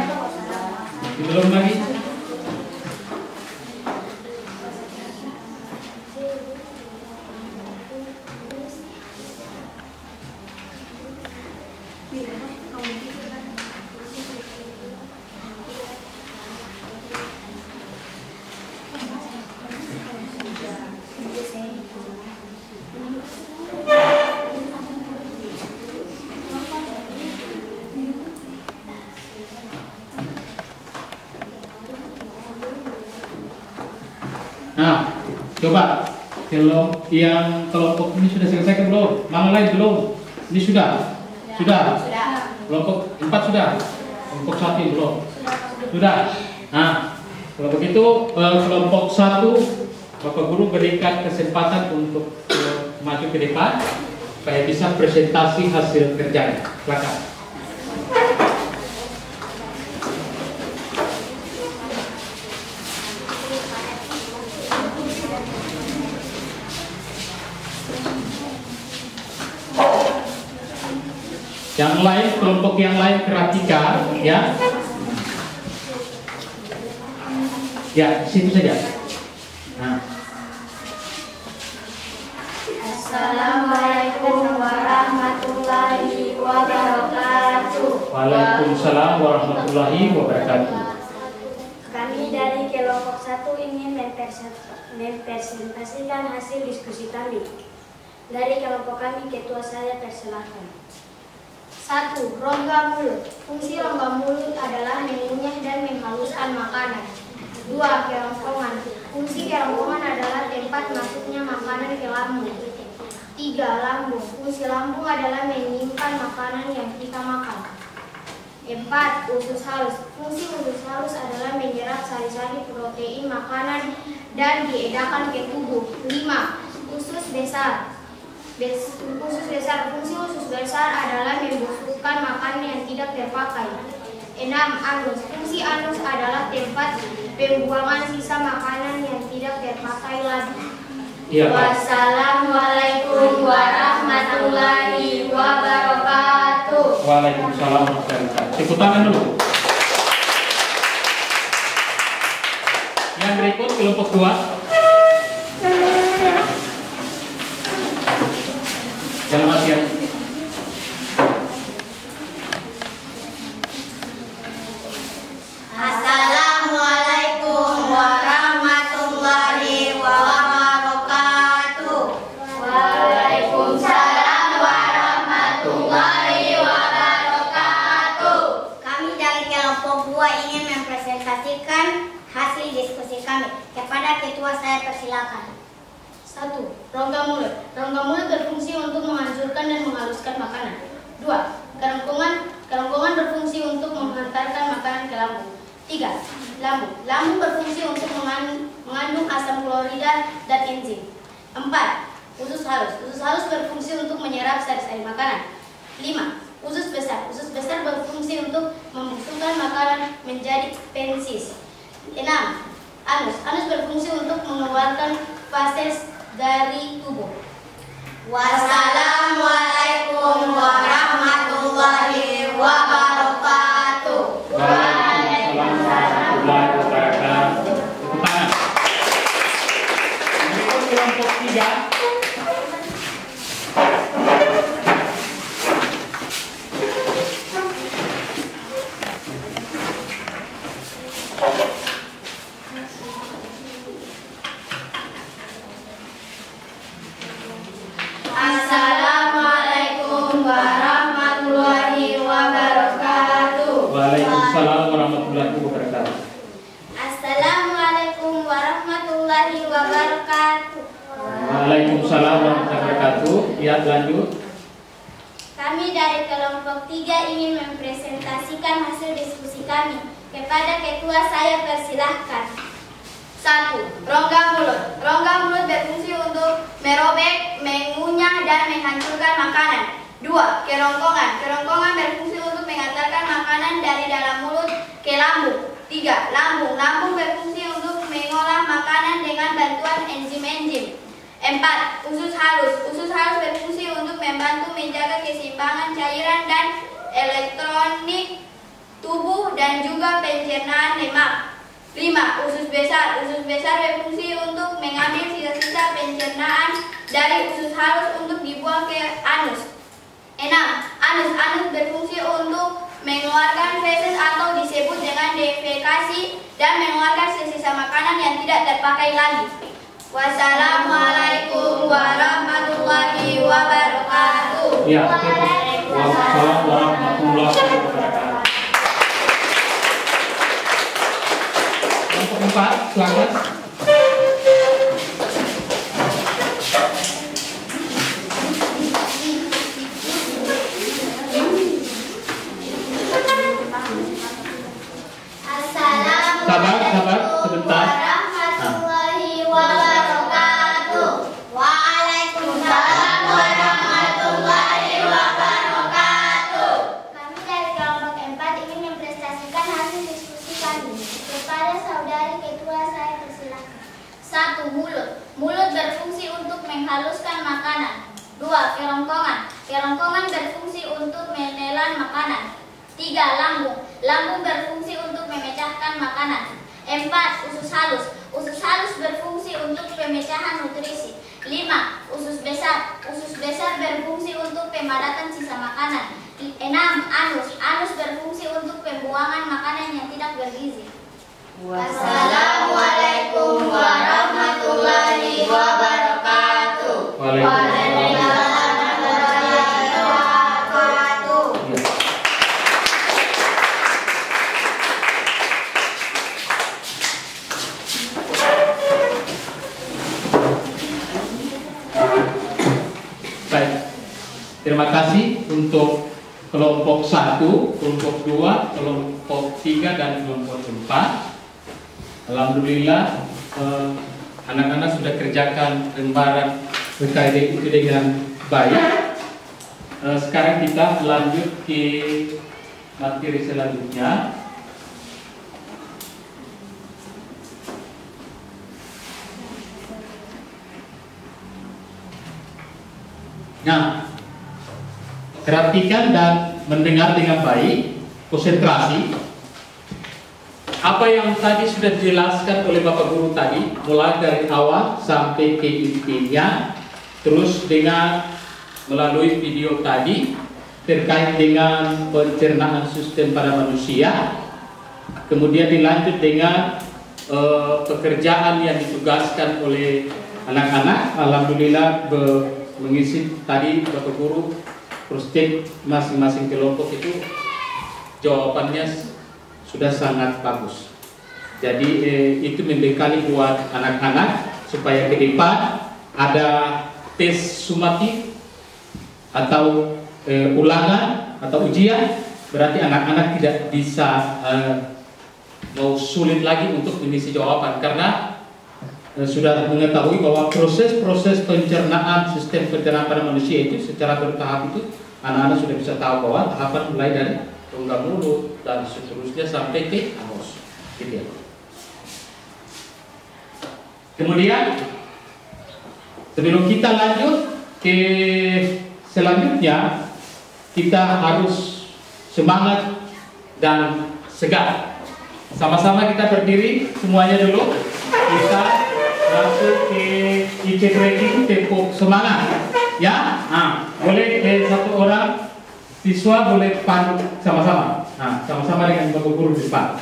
Belum lagi? Nah, coba kalau yang kelompok ini sudah selesai kan belum? Mana lain belum? Ini sudah? Sudah? Kelompok 4 sudah? Kelompok 1 belum? Sudah? Nah, kalau begitu kelompok 1 Bapak Guru berikan kesempatan untuk maju ke depan supaya bisa presentasi hasil kerjanya. Silakan. Yang lain, kelompok yang lain perhatikan, ya. Ya, situ saja. Nah. Assalamualaikum warahmatullahi wabarakatuh. Waalaikumsalam warahmatullahi wabarakatuh. Kami dari kelompok 1 ingin mempresentasikan hasil diskusi kami. Dari kelompok kami, ketua saya persilahkan. 1. Rongga mulut. Fungsi rongga mulut adalah mengunyah dan menghaluskan makanan. 2. Kerongkongan. Fungsi kerongkongan adalah tempat masuknya makanan ke lambung. 3. Lambung. Fungsi lambung adalah menyimpan makanan yang kita makan. 4. Usus halus. Fungsi usus halus adalah menyerap sari-sari protein makanan dan diedarkan ke tubuh. 5. Usus besar. Usus besar. Fungsi usus besar adalah membusukkan makanan yang tidak terpakai. 6. Anus. Fungsi anus adalah tempat pembuangan sisa makanan yang tidak terpakai lagi. Iya, Pak. Wassalamualaikum warahmatullahi wabarakatuh. Waalaikumsalam warahmatullahi wabarakatuh. Tepuk tangan dulu. Yang berikut kelompok 2. Selamat siang. Assalamualaikum warahmatullahi wabarakatuh. Waalaikumsalam warahmatullahi wabarakatuh. Kami dari kelompok 2 ingin mempresentasikan hasil diskusi kami. Kepada ketua saya persilakan. 1. Rongga mulut. Rongga mulut berfungsi untuk menghancurkan dan menghaluskan makanan. 2. Kerongkongan berfungsi untuk menghantarkan makanan ke lambung. 3. Lambung. Lambung berfungsi untuk mengandung asam klorida dan enzim. 4. Usus halus. Usus halus berfungsi untuk menyerap sari-sari makanan. 5. Usus besar. Usus besar berfungsi untuk membusukkan makanan menjadi pensis. 6. Anus. Anus berfungsi untuk mengeluarkan fases dari tubuh. Wassalamualaikum warahmatullahi wabarakatuh. Waalaikumsalam warahmatullahi wabarakatuh. Tepuk tangan. Berikut kelompok 3. Assalamualaikum warahmatullahi wabarakatuh. Waalaikumsalam warahmatullahi wabarakatuh. Assalamualaikum warahmatullahi wabarakatuh. Waalaikumsalam warahmatullahi wabarakatuh. Ya, lanjut. Kami dari kelompok 3 ingin mempresentasikan hasil diskusi kami. Kepada ketua saya persilahkan. 1. Rongga mulut. Rongga mulut berfungsi untuk merobek, mengunyah, dan menghancurkan makanan. 2. Kerongkongan. Kerongkongan berfungsi untuk mengantarkan makanan dari dalam mulut ke lambung. 3. Lambung. Lambung berfungsi untuk mengolah makanan dengan bantuan enzim-enzim. 4. Usus halus. Usus halus berfungsi untuk membantu menjaga keseimbangan cairan dan elektronik tubuh dan juga pencernaan lemak. 5. Usus besar. Usus besar berfungsi untuk mengambil sisa-sisa pencernaan dari usus halus untuk dibuang ke anus. 6. Anus. Anus berfungsi untuk mengeluarkan feses atau disebut dengan defekasi dan mengeluarkan sisa makanan yang tidak terpakai lagi. Wassalamualaikum warahmatullahi wabarakatuh. Ya, waalaikumsalam warahmatullahi wabarakatuh. Kelompok 4, silakan. Sabar, sebentar. Warahmatullahi wabarakatuh. Waalaikumsalam warahmatullahi wabarakatuh. Kami dari kelompok 4 ingin mempresentasikan hasil diskusi kami. Kepada saudari ketua saya persilakan. 1. Mulut. Mulut berfungsi untuk menghaluskan makanan. 2. Kerongkongan. Kerongkongan berfungsi untuk menelan makanan. 3. Lambung. Lambung berfungsi untuk memecahkan makanan. 4. Usus halus. Usus halus berfungsi untuk pemecahan nutrisi. 5. Usus besar. Usus besar berfungsi untuk pemadatan sisa makanan. 6. Anus. Anus berfungsi untuk pembuangan makanan yang tidak bergizi. Wassalamualaikum warahmatullahi wabarakatuh. Waalaikumsalam warahmatullahi wabarakatuh. Baik, terima kasih untuk kelompok 1, kelompok 2, kelompok 3, dan kelompok 4. Alhamdulillah, anak-anak sudah kerjakan lembaran PKD itu dengan baik. Sekarang kita lanjut ke materi selanjutnya. Nah, perhatikan dan mendengar dengan baik, konsentrasi. Apa yang tadi sudah dijelaskan oleh Bapak Guru tadi, mulai dari awal sampai ke intinya, terus dengan melalui video tadi terkait dengan pencernaan sistem pada manusia, kemudian dilanjut dengan pekerjaan yang ditugaskan oleh anak-anak. Alhamdulillah mengisi tadi Bapak Guru proyek masing-masing kelompok itu jawabannya sudah sangat bagus. Jadi itu membekali buat anak-anak supaya ke depan ada tes sumatif atau ulangan atau ujian, berarti anak-anak tidak bisa mau sulit lagi untuk mengisi jawaban, karena sudah mengetahui bahwa proses-proses pencernaan sistem pencernaan pada manusia itu secara bertahap itu anak-anak sudah bisa tahu bahwa tahapan mulai dari rongga mulut dan seterusnya sampai ke anus. Gitu ya. Kemudian sebelum kita lanjut ke selanjutnya, kita harus semangat dan segar. Sama-sama kita berdiri semuanya dulu. Kita masuk ke IC training tempo semangat. Ya, boleh satu orang siswa boleh pandu sama-sama. Nah, sama-sama dengan Bapak Guru di depan.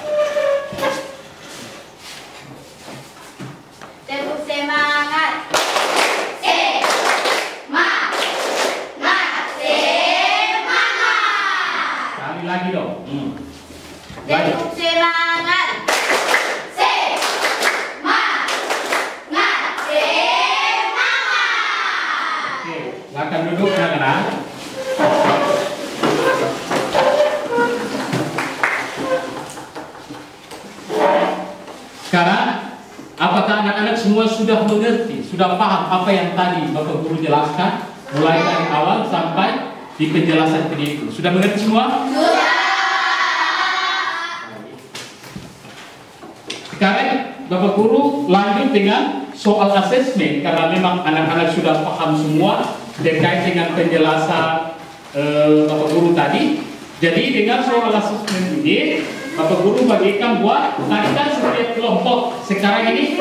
Tempo semangat. Lagi dong. Tempo semangat. Semangat. Oke, silakan duduk anak-anak. Sekarang, apakah anak-anak semua sudah mengerti, sudah paham apa yang tadi Bapak Guru jelaskan, mulai dari awal sampai di penjelasan tadi itu? Sudah mengerti semua? Sekarang Bapak Guru lanjut dengan soal asesmen, karena memang anak-anak sudah paham semua terkait dengan penjelasan Bapak Guru tadi. Jadi dengan soal asesmen ini Bapak Guru bagikan buat tadi kan setiap kelompok sekarang ini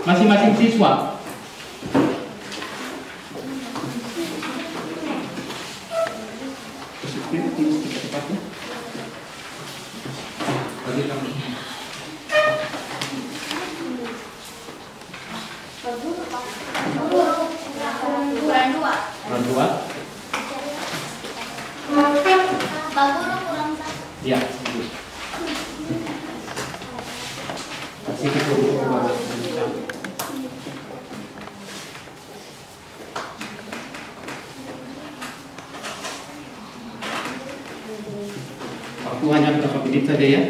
masing-masing siswa. Ya. Waktu hanya berapa menit saja ya.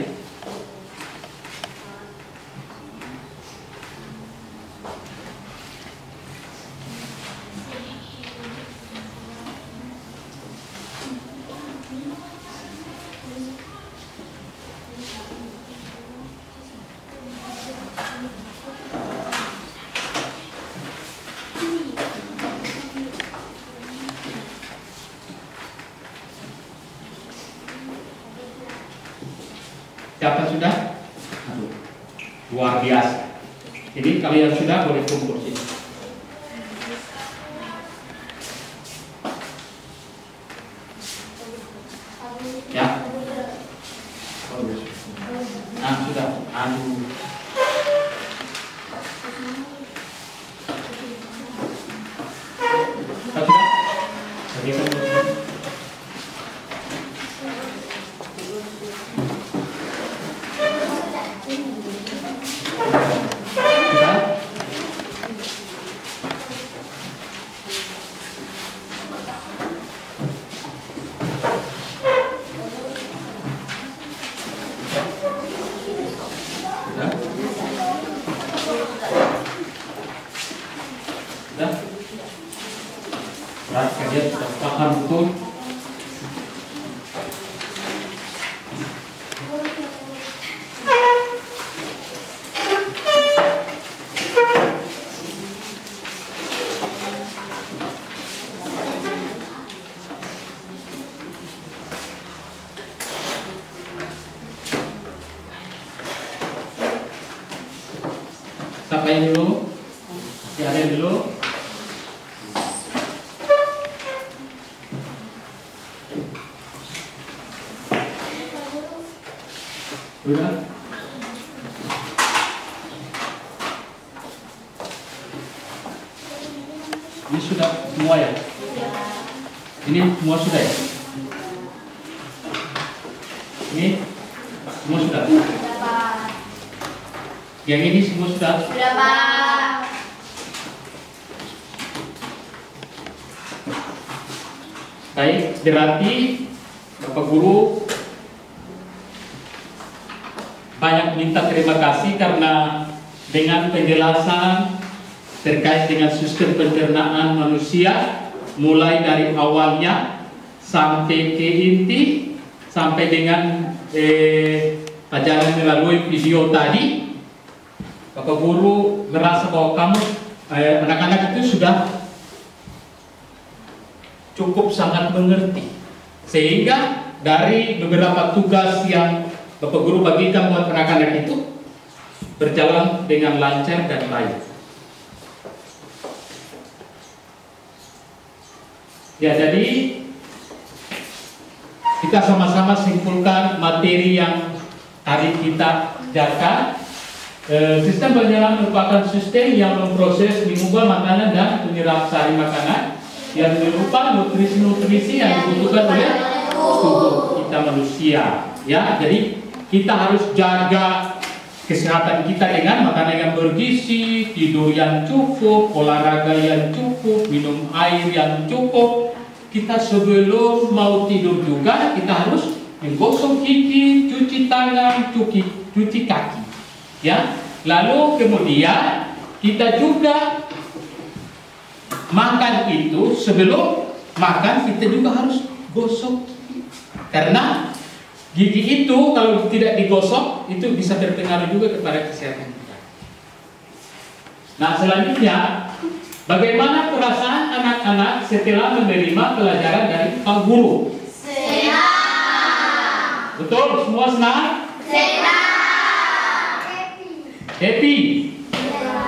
Siapa sudah? Aduh, luar biasa. Jadi kalian sudah boleh kumpul sini. Ya. Nah, sudah. Aduh. Sudah? Bagaimana? Kalian sudah paham betul. Rapain dulu. Siarin dulu. Sudah? Ini sudah semua ya? Ini semua sudah ya? Ini semua sudah? Yang ini semua sudah? Sudah, Pak. Baik, berarti Bapak Guru banyak minta terima kasih karena dengan penjelasan terkait dengan sistem pencernaan manusia mulai dari awalnya sampai ke inti sampai dengan ajaran melalui video tadi, Bapak Guru merasa bahwa kamu anak-anak itu sudah cukup sangat mengerti, sehingga dari beberapa tugas yang Bapak Guru bagikan buat anak-anak itu berjalan dengan lancar dan baik. Ya, jadi kita sama-sama simpulkan materi yang tadi kita ajarkan. Sistem pengenalan merupakan sistem yang memproses, mengubah makanan dan penyerap sari makanan yang berupa nutrisi-nutrisi yang dibutuhkan oleh tubuh kita manusia. Ya, jadi kita harus jaga kesehatan kita dengan makanan yang bergizi, tidur yang cukup, olahraga yang cukup, minum air yang cukup. Kita sebelum mau tidur juga kita harus menggosok gigi, cuci tangan, cuci kaki. Ya, lalu kemudian kita juga makan itu sebelum makan kita juga harus gosok gigi. Karena gigi itu kalau tidak digosok itu bisa berpengaruh juga kepada kesehatan kita. Nah, selanjutnya bagaimana perasaan anak-anak setelah menerima pelajaran dari Pak Guru? Senang. Betul, semua senang? Senang. Happy.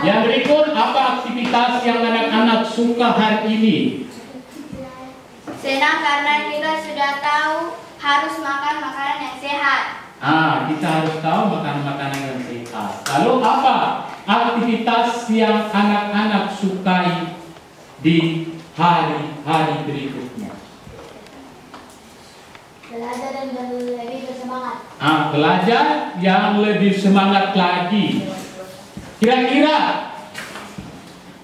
Yang berikut, apa aktivitas yang anak-anak suka hari ini? Senang karena kita sudah tahu harus makan makanan yang sehat. Kita harus tahu makan makanan yang sehat. Lalu apa aktivitas yang anak-anak sukai di hari-hari berikutnya? Belajar dan lebih bersemangat. Belajar yang lebih semangat lagi. Kira-kira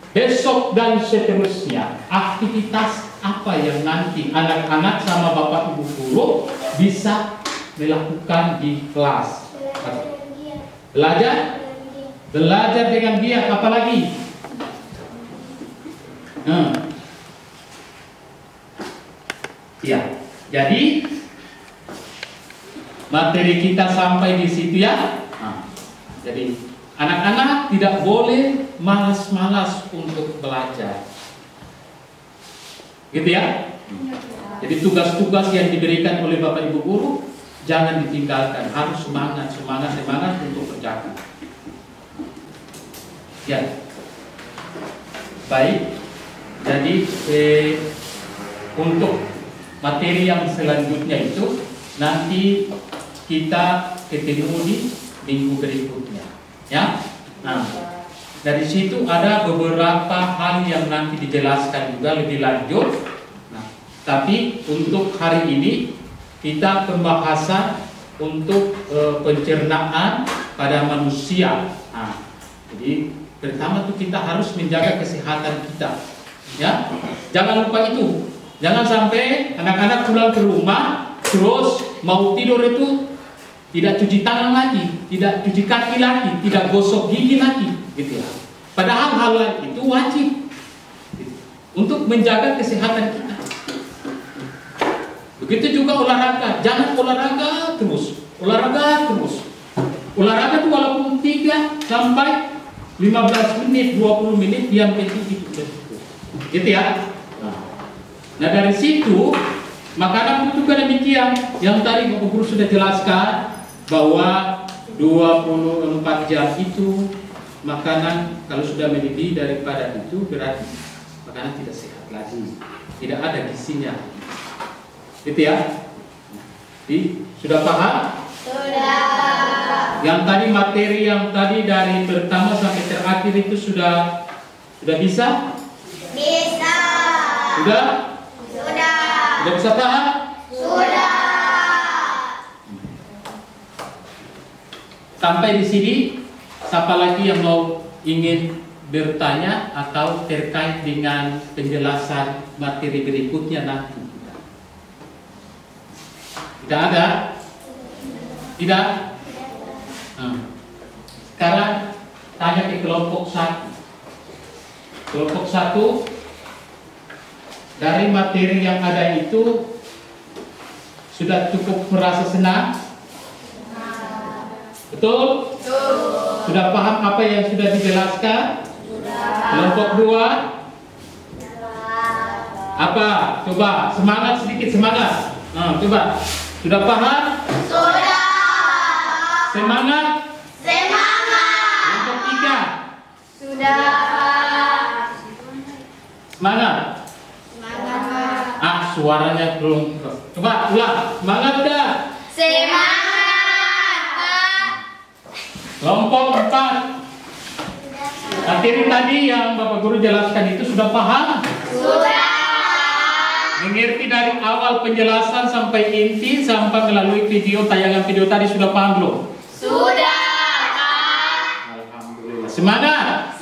besok dan seterusnya aktivitas apa yang nanti anak-anak sama Bapak Ibu Guru bisa melakukan di kelas? Belajar? Belajar dengan giat, apa lagi? Ya, jadi materi kita sampai di situ ya. Jadi anak-anak tidak boleh malas-malas untuk belajar, gitu ya. Jadi tugas-tugas yang diberikan oleh Bapak Ibu Guru jangan ditinggalkan, harus semangat untuk kerjakan. Ya, baik. Jadi untuk materi yang selanjutnya itu nanti kita ketemu di minggu berikutnya, ya. Nah, dari situ ada beberapa hal yang nanti dijelaskan juga lebih lanjut. Nah, tapi untuk hari ini kita pembahasan untuk pencernaan pada manusia. Nah, jadi pertama tuh kita harus menjaga kesehatan kita, ya. Jangan lupa itu. Jangan sampai anak-anak pulang ke rumah terus mau tidur itu tidak cuci tangan lagi, tidak cuci kaki lagi, tidak gosok gigi lagi, gitu ya. Padahal hal itu wajib untuk menjaga kesehatan kita. Begitu juga olahraga, jangan olahraga terus. Olahraga itu walaupun 3 sampai 15 menit, 20 menit yang penting itu gitu ya. Nah, dari situ makanan itu juga demikian. Yang tadi Bapak Guru sudah jelaskan bahwa 24 jam itu makanan kalau sudah melebihi daripada itu berarti makanan tidak sehat lagi, tidak ada gizinya. Gitu ya? Sudah paham? Sudah. Yang tadi materi yang tadi dari pertama sampai terakhir itu sudah bisa? Bisa. Sudah? Sudah. Sudah bisa paham? Sudah. Sampai di sini, siapa lagi yang mau ingin bertanya atau terkait dengan penjelasan materi berikutnya nanti? Tidak ada? Tidak? Sekarang tanya ke kelompok 1. Kelompok 1, dari materi yang ada itu sudah cukup merasa senang? Betul? Sudah paham apa yang sudah dijelaskan? Kelompok 2, apa? Coba semangat sedikit, semangat. Coba, sudah paham? Sudah. Semangat. Kelompok 3, Sudah. semangat. Suaranya belum. Coba ulang, semangat dah. Kelompok 4, materi tadi yang Bapak Guru jelaskan itu sudah paham? Sudah. Mengerti dari awal penjelasan sampai inti, sampai melalui tayangan video tadi sudah paham belum? Sudah. Alhamdulillah. Semangat.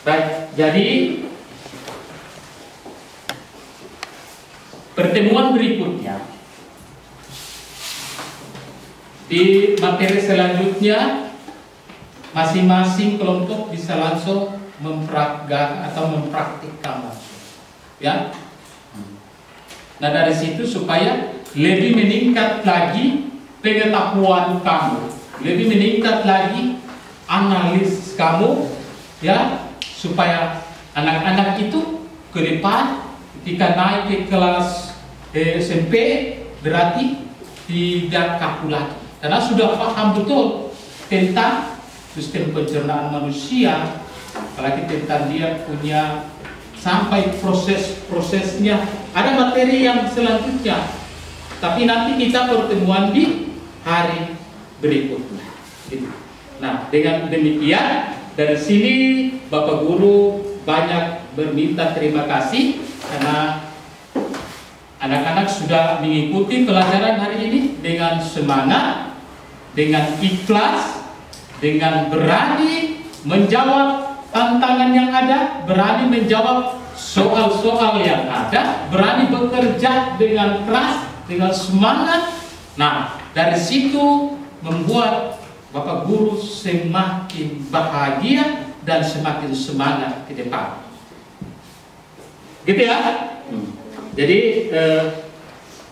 Baik, jadi pertemuan berikutnya di materi selanjutnya masing-masing kelompok bisa langsung mempraktikkan langsung, ya. Nah dari situ supaya lebih meningkat lagi pengetahuan kamu, lebih meningkat lagi analis kamu, ya, supaya anak-anak itu ke depan ketika naik ke kelas SMP berarti tidak kaku lagi. Karena sudah paham betul tentang sistem pencernaan manusia, apalagi tentang dia punya sampai prosesnya. Ada materi yang selanjutnya, tapi nanti kita pertemuan di hari berikutnya. Gitu. Nah, dengan demikian dari sini Bapak Guru banyak berminta terima kasih karena anak-anak sudah mengikuti pelajaran hari ini dengan semangat, dengan ikhlas, dengan berani menjawab tantangan yang ada, berani menjawab soal-soal yang ada, berani bekerja dengan keras, dengan semangat. Nah, dari situ membuat Bapak Guru semakin bahagia dan semakin semangat ke depan. Gitu ya? Jadi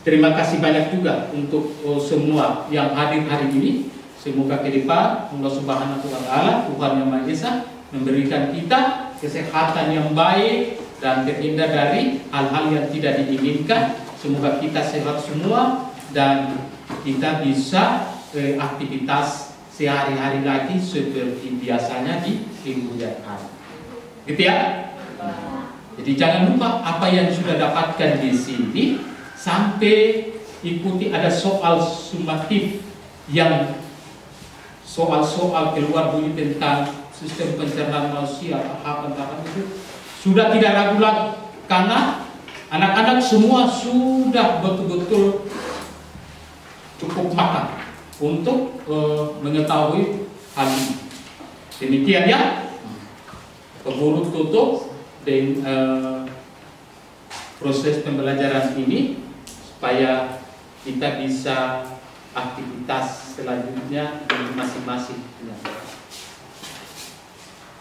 terima kasih banyak juga untuk semua yang hadir hari ini. Semoga ke depan Allah Subhanahu wa Ta'ala, Tuhan Yang Maha Esa, memberikan kita kesehatan yang baik dan terhindar dari hal-hal yang tidak diinginkan. Semoga kita sehat semua dan kita bisa aktivitas sehari-hari lagi seperti biasanya di kemudian hari. Gitu ya? Jadi jangan lupa apa yang sudah dapatkan di sini, sampai ikuti ada soal sumatif yang soal-soal keluar bunyi tentang sistem pencernaan manusia, tahapan-tahapan itu sudah tidak ragu lagi karena anak-anak semua sudah betul-betul cukup matang untuk mengetahui hal ini. Demikian ya. Keburu tutup dengan proses pembelajaran ini supaya kita bisa aktivitas selanjutnya di masing-masing.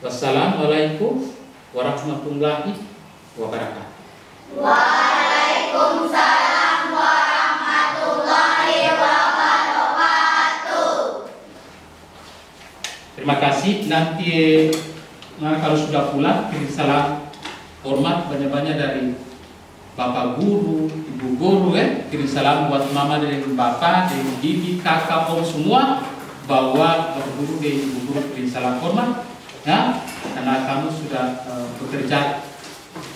Wassalamualaikum warahmatullahi wabarakatuh. Waalaikumsalam warahmatullahi wabarakatuh. Terima kasih. Nanti kalau sudah pulang kirim salam hormat banyak-banyak dari Bapak Guru, Ibu Guru, kirim salam buat Mama dan Bapak, dari Bibi, Kakak, Om semua. bawa Bapak Guru dan Ibu Guru kirim salam hormat, ya, karena kamu sudah bekerja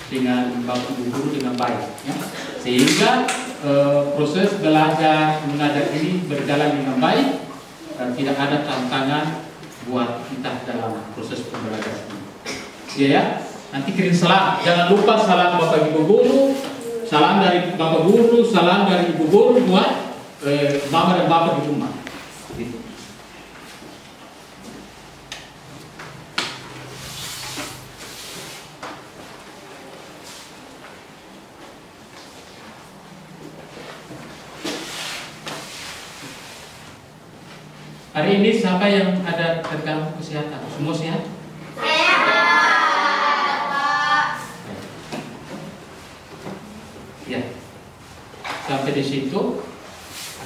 dengan Bapak Ibu Guru dengan baik, ya, sehingga proses belajar mengajar ini berjalan dengan baik dan tidak ada tantangan buat kita dalam proses pembelajaran ini. Ya, nanti kirim salam, jangan lupa salam Bapak Ibu Guru, salam dari Bapak Guru, salam dari Ibu Guru buat Mama dan Bapak di rumah. Gitu. Hari ini siapa yang ada terganggu kesehatan? Semua sehat? Sehat, Pak. Ya. Sampai di situ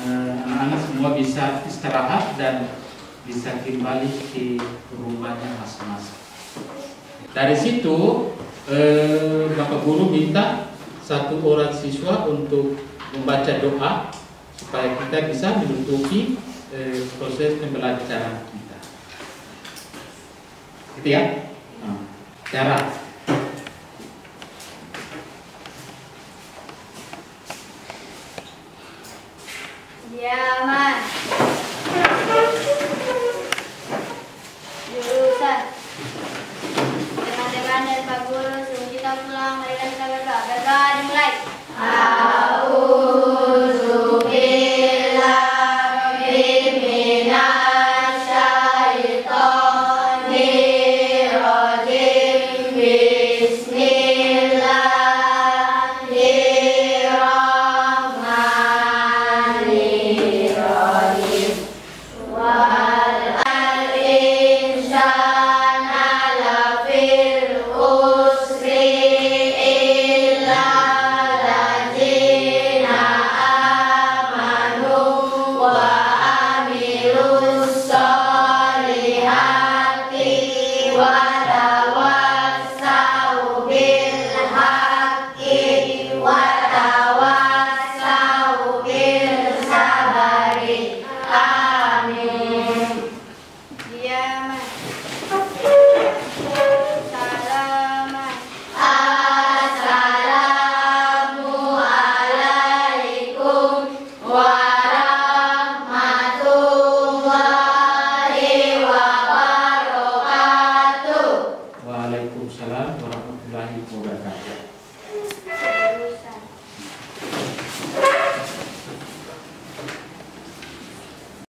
anak-anak semua bisa istirahat dan bisa kembali ke rumahnya masing-masing. Dari situ Bapak Guru minta satu orang siswa untuk membaca doa supaya kita bisa menutupi proses pembelajaran kita. Gitu ya? Cara. Diaman. Jurusan. Teman-teman dan Pak Guru, sebelum kita pulang, mari kita berdoa. Berdoa dimulai. Waalaikumsalam warahmatullahi wabarakatuh.